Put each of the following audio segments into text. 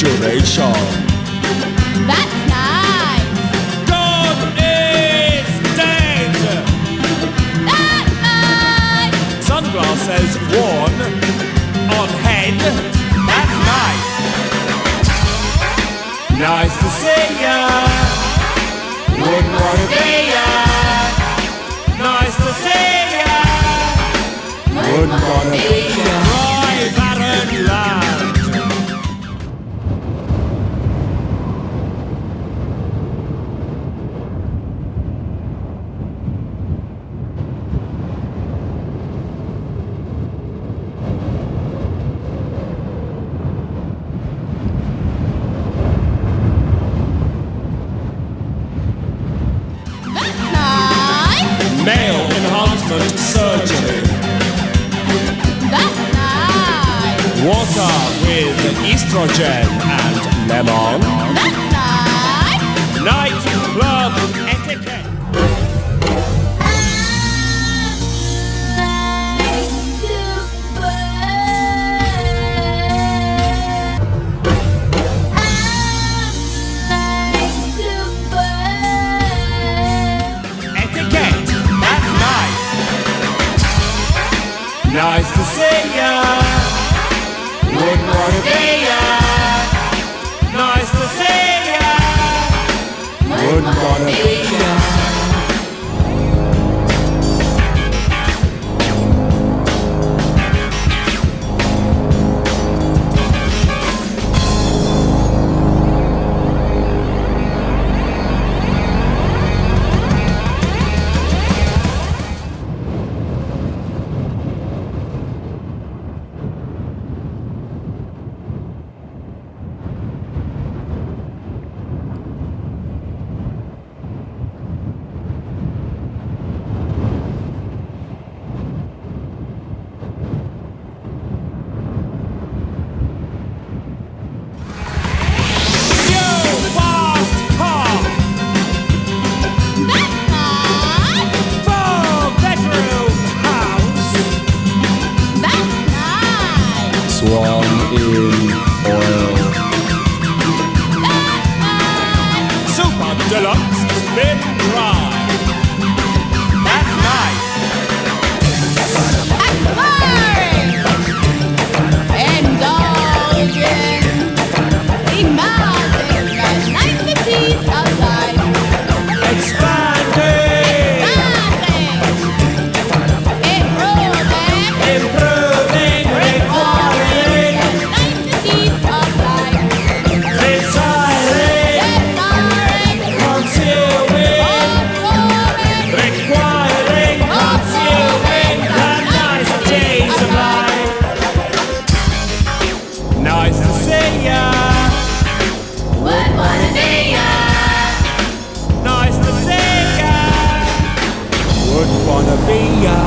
duration. That's nice. God is dead. That's nice. Sunglasses worn on head. That's nice. Nice to see ya. Wouldn't wanna be ya. Nice to see ya. Wouldn't wanna be ya. Dry, barren land. That's nice. Male enhancement surgery. That's nice. Water with estrogen and lemon. That's nice. Night club etiquette. Etiquette. That's nice. Nice to see ya. Wouldn't wanna be ya. Nice to see ya. Wouldn't wanna be ya. Swan in oil. Super deluxe spin dry. That's nice. Indulging, imagine the niceties of life. Expanding. Improving. Requiring. Niceties of life. Desiring. Consuming. Requiring. Consuming. The niceties of life. Nice to see ya. Would wanna be ya. Nice to see ya. Would wanna be ya.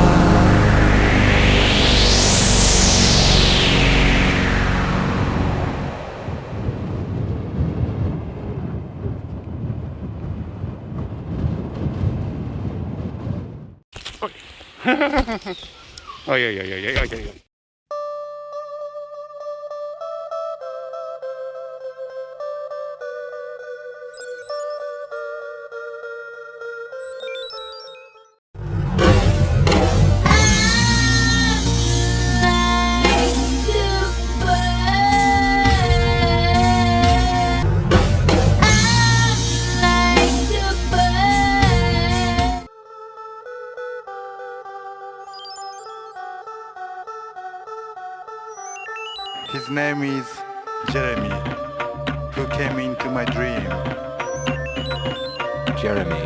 Oi, oi, oi, oi, oi, oi, oi. His name is Jeremy, who came into my dream. Jeremy,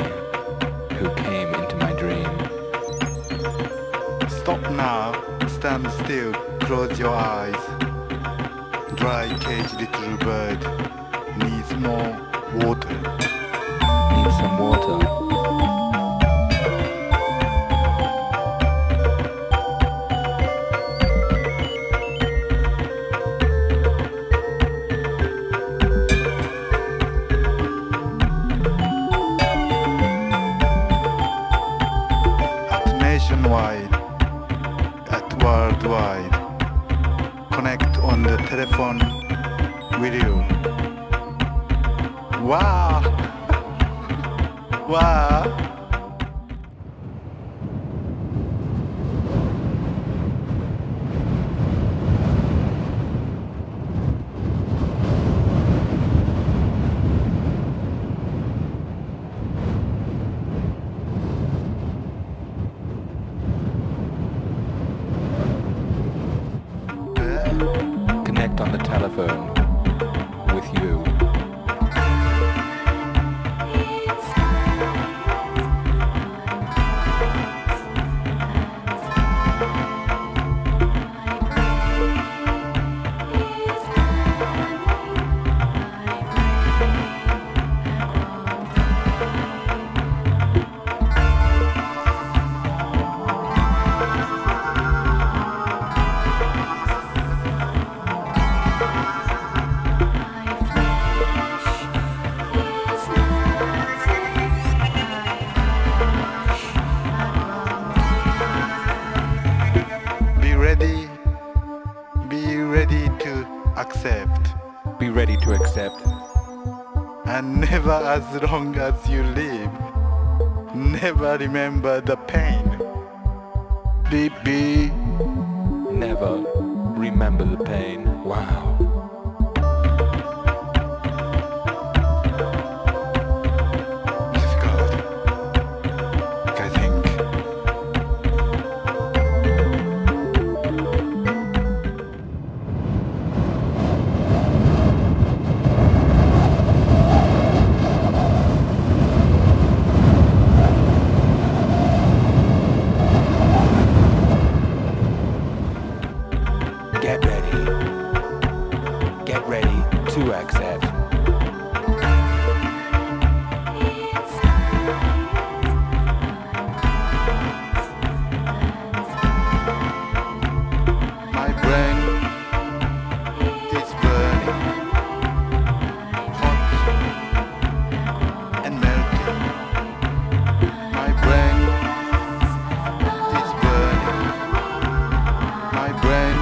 who came into my dream. Stop now, stand still, close your eyes. Dry cage little bird needs more water. Need some water. Nationwide, at worldwide, connect on the telephone with you. Wow. Connect on the telephone with you. Be ready to accept. Be ready to accept. And never as long as you live, never remember the pain. Be Never remember the pain. Wow. difficult, I think. Get ready. Get ready to accept. My brain is burning, hot and melting. My brain is burning. My brain